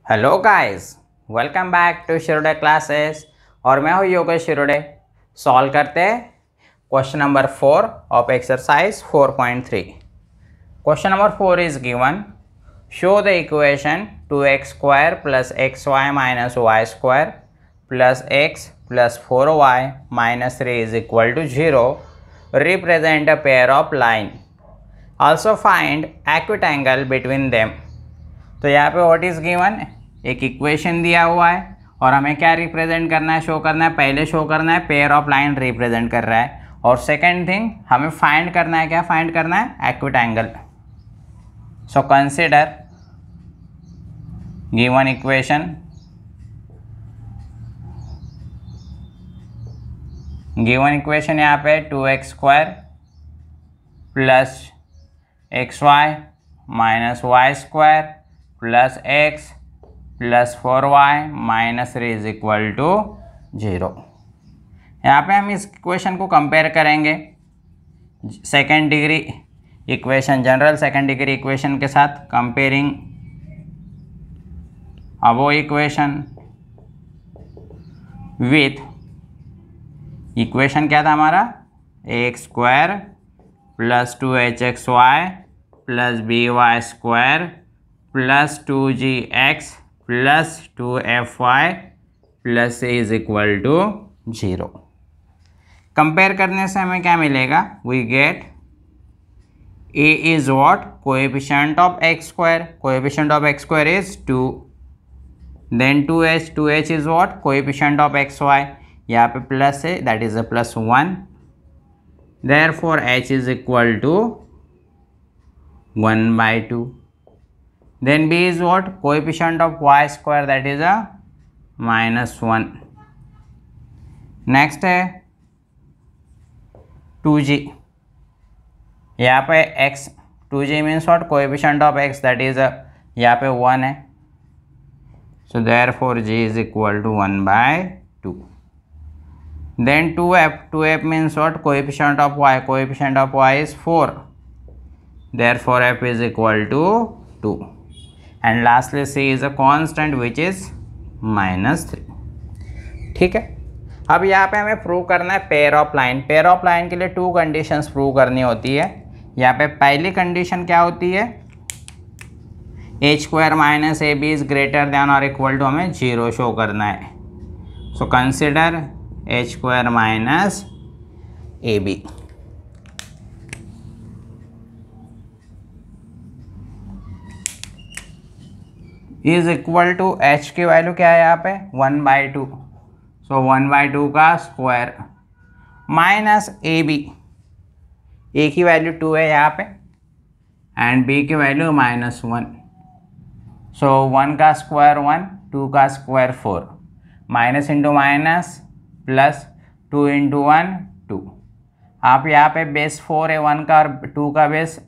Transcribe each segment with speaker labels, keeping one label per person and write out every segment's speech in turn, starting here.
Speaker 1: Hello guys, welcome back to Shirode classes. और मैं हूँ योगेश शिरोडे। सॉल्व करते हैं question number 4 of exercise 4.3। Question number 4 is given, show the equation 2x square plus xy minus Y square plus x plus 4y minus 3 is equal to 0। Represent a pair of line. Also find acute angle between them. तो यहाँ पे what is given, एक equation दिया हुआ है और हमें क्या रिप्रेजेंट करना है, शो करना है। पहले शो करना है पेयर ऑफ लाइन रिप्रेजेंट कर रहा है, और सेकंड थिंग हमें फाइंड करना है, क्या फाइंड करना है, acute angle. So consider given equation, यहाँ पे 2x square plus xy minus Y square plus x plus 4y minus 3 is equal to 0। यहाँ पे हम इस इक्वेशन को कंपेयर करेंगे second degree equation, general second degree equation के साथ। Comparing above equation with equation क्या था हमारा, X square plus 2hxy plus by square plus 2gx plus 2fy plus is equal to 0। Compare करने से हमें क्या मिलेगा, we get a is what, coefficient of x square, coefficient of x square is 2, then 2h is what, coefficient of xy, यहाँ पे plus है that is a plus 1, therefore h is equal to 1/2। Then b is what, coefficient of y square, that is a -1। Next है 2g, यहाँ पे x, 2g means what, coefficient of x, that is a यहाँ पे 1 है, so therefore g is equal to 1/2। then 2f means what, coefficient of y is 4, therefore f is equal to 2। and lastly c is a constant which is -3। ठीक है, अब यहाँ पे हमें prove करना है pair of line. Pair of line के लिए 2 कंडीशंस प्रूव करनी होती है। यहाँ पे पहली कंडीशन क्या होती है, h² minus ab is greater than और इक्वल टू, हमें 0 शो करना है। So consider h² minus ab। Is equal to h की वैल्यू क्या है यहाँ पे, 1/2, सो 1/2 का square minus A B, A की वैल्यू 2 है यहाँ पे एंड बी की वैल्यू -1, सो 1 का स्क्वायर 1, 2 का square 4, minus into minus plus 2 into 1 2। आप यहाँ पे बेस 4 है 1 का और 2 का बेस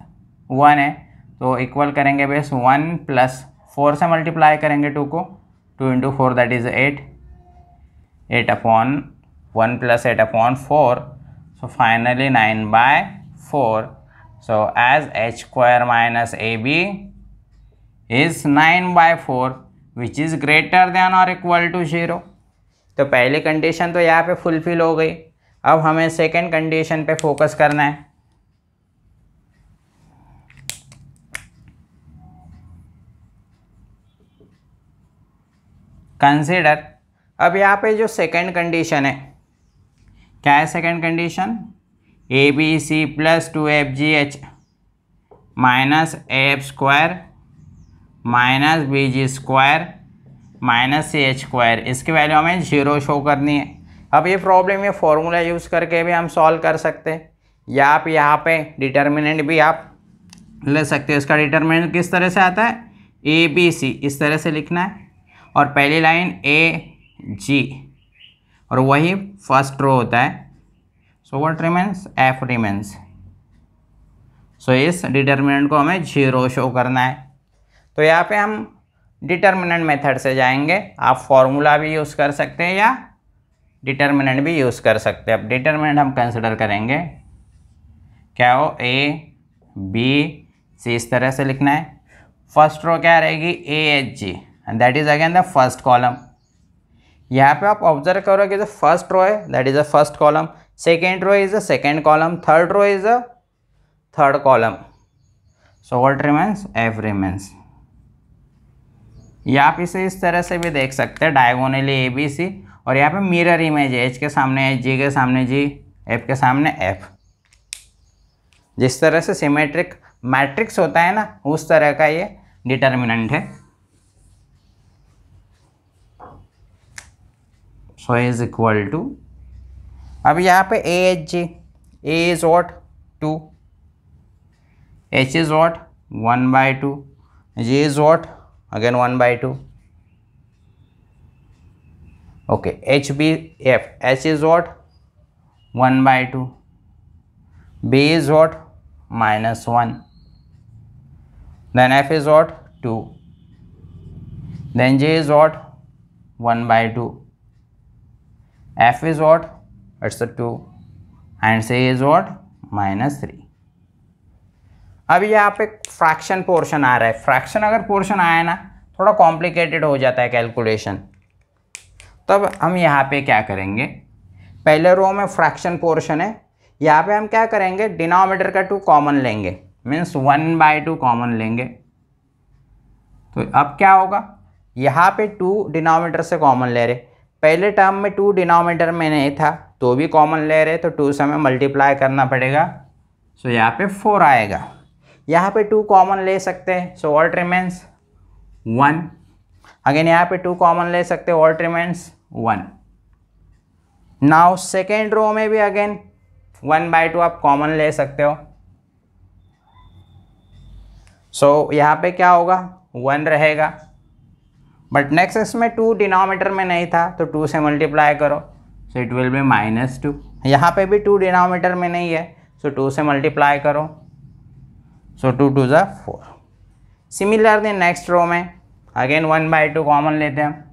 Speaker 1: 1 है, तो इक्वल करेंगे बेस 1 प्लस 4 से मल्टीप्लाई करेंगे 2 को, 2 into 4 that is 8, 8/1 plus 8/4, so finally 9/4। So as h² minus ab is 9/4 which is greater than और इक्वल टू 0। तो पहली कंडीशन तो यहाँ पे फुलफिल हो गई। अब हमें सेकेंड कंडीशन पे फोकस करना है। कंसिडर, अब यहाँ पे जो सेकेंड कंडीशन है, क्या है second condition, A B C plus 2fgh minus af² minus bg² minus ch², इसकी वैल्यू हमें 0 शो करनी है। अब ये प्रॉब्लम, ये फॉर्मूला यूज़ करके भी हम सॉल्व कर सकते हैं, या आप यहाँ पे डिटर्मिनेंट भी आप ले सकते हो। इसका डिटर्मिनेंट किस तरह से आता है, ए बी सी, इस तरह से लिखना है, और पहली लाइन ए जी, और वही फर्स्ट रो होता है, so what remains, F remains. So इस डिटर्मिनेंट को हमें 0 शो करना है। तो यहाँ पे हम डिटर्मिनेंट मेथड से जाएंगे। आप फॉर्मूला भी यूज़ कर सकते हैं या डिटर्मिनेंट भी यूज़ कर सकते हैं। अब डिटर्मिनेंट हम कंसिडर करेंगे, क्या हो, ए बी सी, इस तरह से लिखना है। फर्स्ट रो क्या रहेगी, A H G, and that is again the first column. यहाँ पे आप ऑब्जर्व करोगे जो फर्स्ट रो है that is the first column, second row is the second column, third row is the third column. So what remains, F remains. या आप इसे इस तरह से भी देख सकते हैं डायगोनली ए बी सी, और यहाँ पे मिरर इमेज है, एच के सामने एच, जी के सामने जी, एफ के सामने एफ। जिस तरह से सिमेट्रिक मैट्रिक्स होता है ना, उस तरह का ये डिटर्मिनेंट है। सो इज इक्वल टू, अब यहाँ पे A H G, A is what 2, H is what 1/2, G is what again 1/2. Okay, H B F, H is what 1/2, B is what -1, then F is what 2, then J is what 1/2, F is what, it's a 2, and C is what -3. अब यहाँ पे fraction portion आ रहा है। Fraction अगर portion आया ना, थोड़ा complicated हो जाता है कैलकुलेशन। तब हम यहाँ पे क्या करेंगे, पहले रो में फ्रैक्शन पोर्शन है, यहाँ पे हम क्या करेंगे, डिनोमिनेटर का 2 कॉमन लेंगे, मीन्स 1/2 कॉमन लेंगे। तो अब क्या होगा, यहाँ पे 2 डिनोमिनेटर से कॉमन ले रहे, पहले टर्म में 2 डिनोमिनेटर में नहीं था तो भी कॉमन ले रहे, तो 2 से हमें मल्टीप्लाई करना पड़ेगा। सो यहाँ पे 4 आएगा, यहाँ पे 2 कॉमन ले सकते हैं, सो व्हाट रिमेंस 1। अगेन यहाँ पे 2 कॉमन ले सकते हैं, what remains 1। Now second row में भी अगेन 1/2 आप कॉमन ले सकते हो। सो यहाँ पे क्या होगा, 1 रहेगा, बट नेक्स्ट इसमें 2 डिनोमिनेटर में नहीं था तो 2 से मल्टीप्लाई करो, सो इट विल बी -2। यहाँ पे भी 2 डिनोमिनेटर में नहीं है, सो 2 से मल्टीप्लाई करो, सो 2 2 ज़ा 4। सिमिलरली नेक्स्ट रो में अगेन 1/2 कॉमन लेते हैं।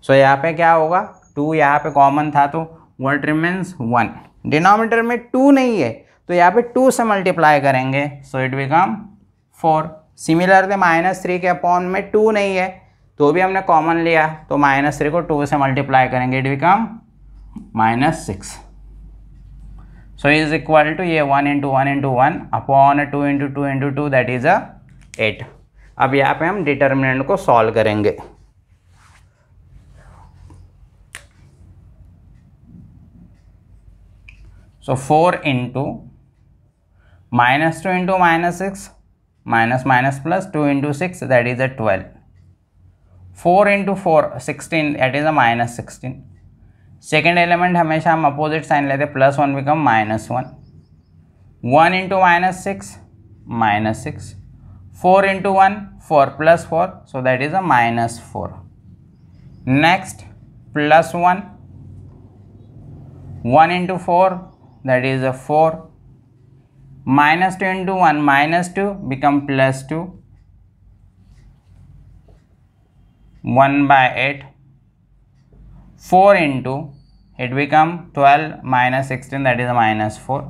Speaker 1: सो यहाँ पे क्या होगा, 2 यहाँ पे कॉमन था तो व्हाट रिमेंस 1। डिनोमिनेटर में 2 नहीं है तो यहाँ पे 2 से मल्टीप्लाई करेंगे, सो इट बिकम 4। सिमिलरली -3 के अपॉन में 2 नहीं है तो भी हमने कॉमन लिया, तो -3 को 2 से मल्टीप्लाई करेंगे, it become -6। So is equal to ये 1 × 1 × 1 अपॉन 2 × 2 × 2 दैट इज 8। अब यहाँ पे हम डिटर्मिनेंट को सॉल्व करेंगे। सो 4 × -2 × -6 minus plus 2 × 6 that is a 12, 4 × 4 16 that is a -16। Second element हमेशा हम अपोजिट साइन लेते, +1 become -1, 1 × -6 -6, 4 × 1 4 + 4 so that is a -4। Next +1, 1 × 4 that is a 4, -2 × 1 -2 become +2, 1/8, 4 × it become 12 -16 that is a -4,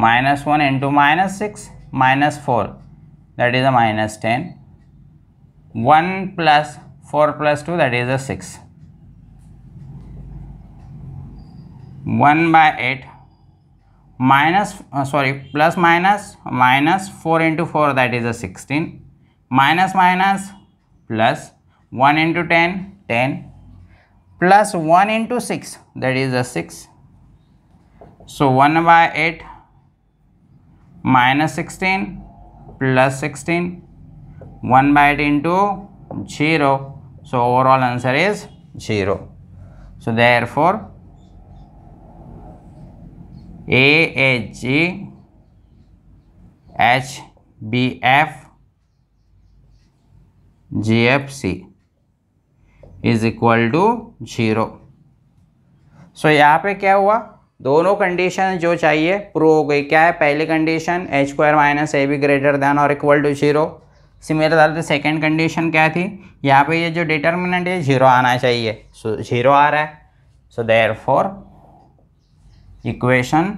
Speaker 1: -1 × -6 -4 that is a -10, 1 + 4 + 2 that is a 6, 1/8 plus minus -4 × 4 that is a 16, minus plus 1 × 10 10, plus 1 × 6 that is a 6, so 1/8 -16 plus 16, 1/8 into 0, so overall answer is 0. So therefore AHG HBF GFC is equal to 0. सो यहाँ पे क्या हुआ, दोनों condition जो चाहिए prove हो गई। क्या है पहली condition, h² - ab greater than और equal to 0। Similarly second condition क्या थी, यहाँ पे ये जो डिटर्मिनेंट है 0 आना चाहिए, सो 0 आ रहा है। So therefore equation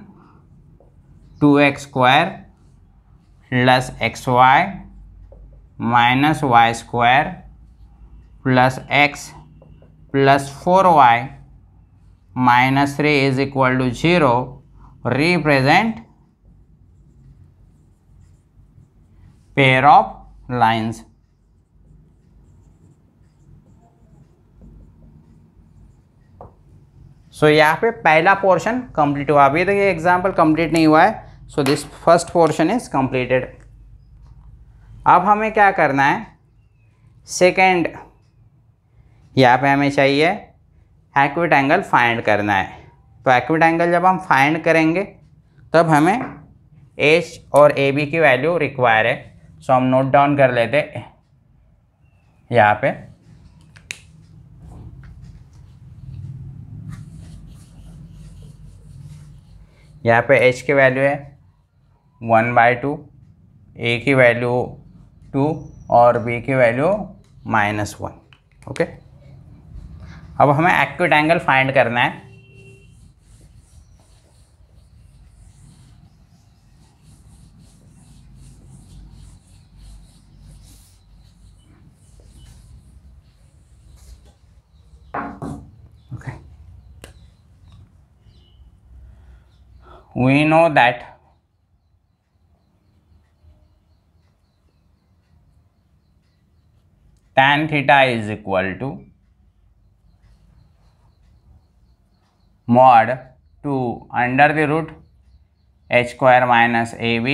Speaker 1: 2x² + xy minus Y square plus X plus 4y minus 3 is equal to 0 represent pair of lines. So यहाँ पे पहला पोर्शन कंप्लीट हुआ। अभी तक ये एग्जाम्पल कंप्लीट नहीं हुआ है, so this first portion is completed. अब हमें क्या करना है, सेकेंड, यहाँ पे हमें चाहिए एक्यूट एंगल फाइंड करना है। तो एक्यूट एंगल जब हम फाइंड करेंगे तब हमें एच और ए बी की वैल्यू रिक्वायर है। सो हम नोट डाउन कर लेते यहाँ पे। यहाँ पे h की वैल्यू है 1/2, a की वैल्यू 2 और b की वैल्यू -1। ओके, अब हमें एक्यूट एंगल फाइंड करना है। Okay, we know that tan theta is equal to mod 2 under the root h square minus ab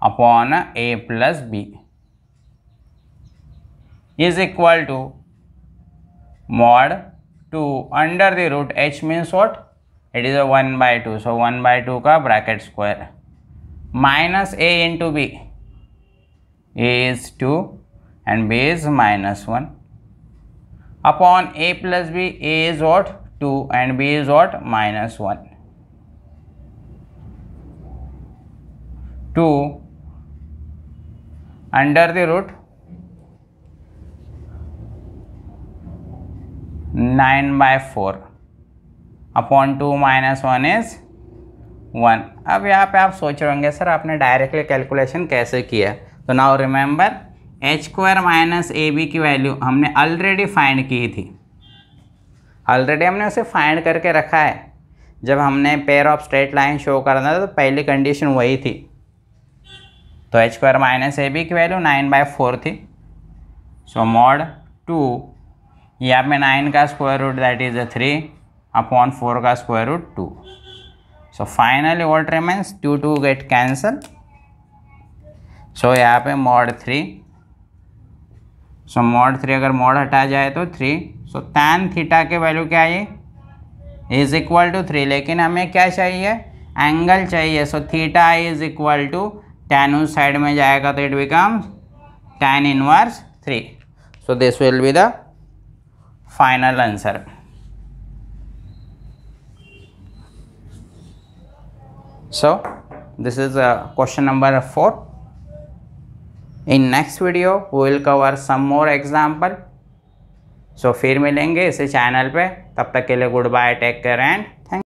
Speaker 1: upon a plus b is equal to mod 2 under the root h means what? It is a 1/2, so 1/2 का bracket square minus a into b, a is 2 and b is -1 upon a plus b, a is what? 2 and b is what? -1. 2 under the root 9/4 upon 2 -1 is 1। अब यहाँ पे आप सोच रहे होंगे sir आपने directly calculation कैसे किया। तो now remember H square minus A B की वैल्यू हमने ऑलरेडी फाइंड की थी, ऑलरेडी हमने उसे फाइंड करके रखा है। जब हमने pair of straight line show करना था तो पहली कंडीशन वही थी। तो H square minus A B की वैल्यू 9/4 थी। सो मॉड 2, यहाँ पे 9 का square root that is 3 upon 4 का square root 2। So finally what remains, 2 get cancel. So यहाँ पे मॉड 3, सो मॉड 3 अगर मॉड हटा जाए तो 3। सो tan थीटा की वैल्यू क्या है, इज इक्वल टू 3। लेकिन हमें क्या चाहिए, एंगल चाहिए। So theta is equal to tan उस साइड में जाएगा तो it becomes tan inverse 3। So this will be the final answer. So this is question number 4. In next video we will cover some more example. So फिर मिलेंगे इसी channel पे, तब तक के लिए goodbye, take care and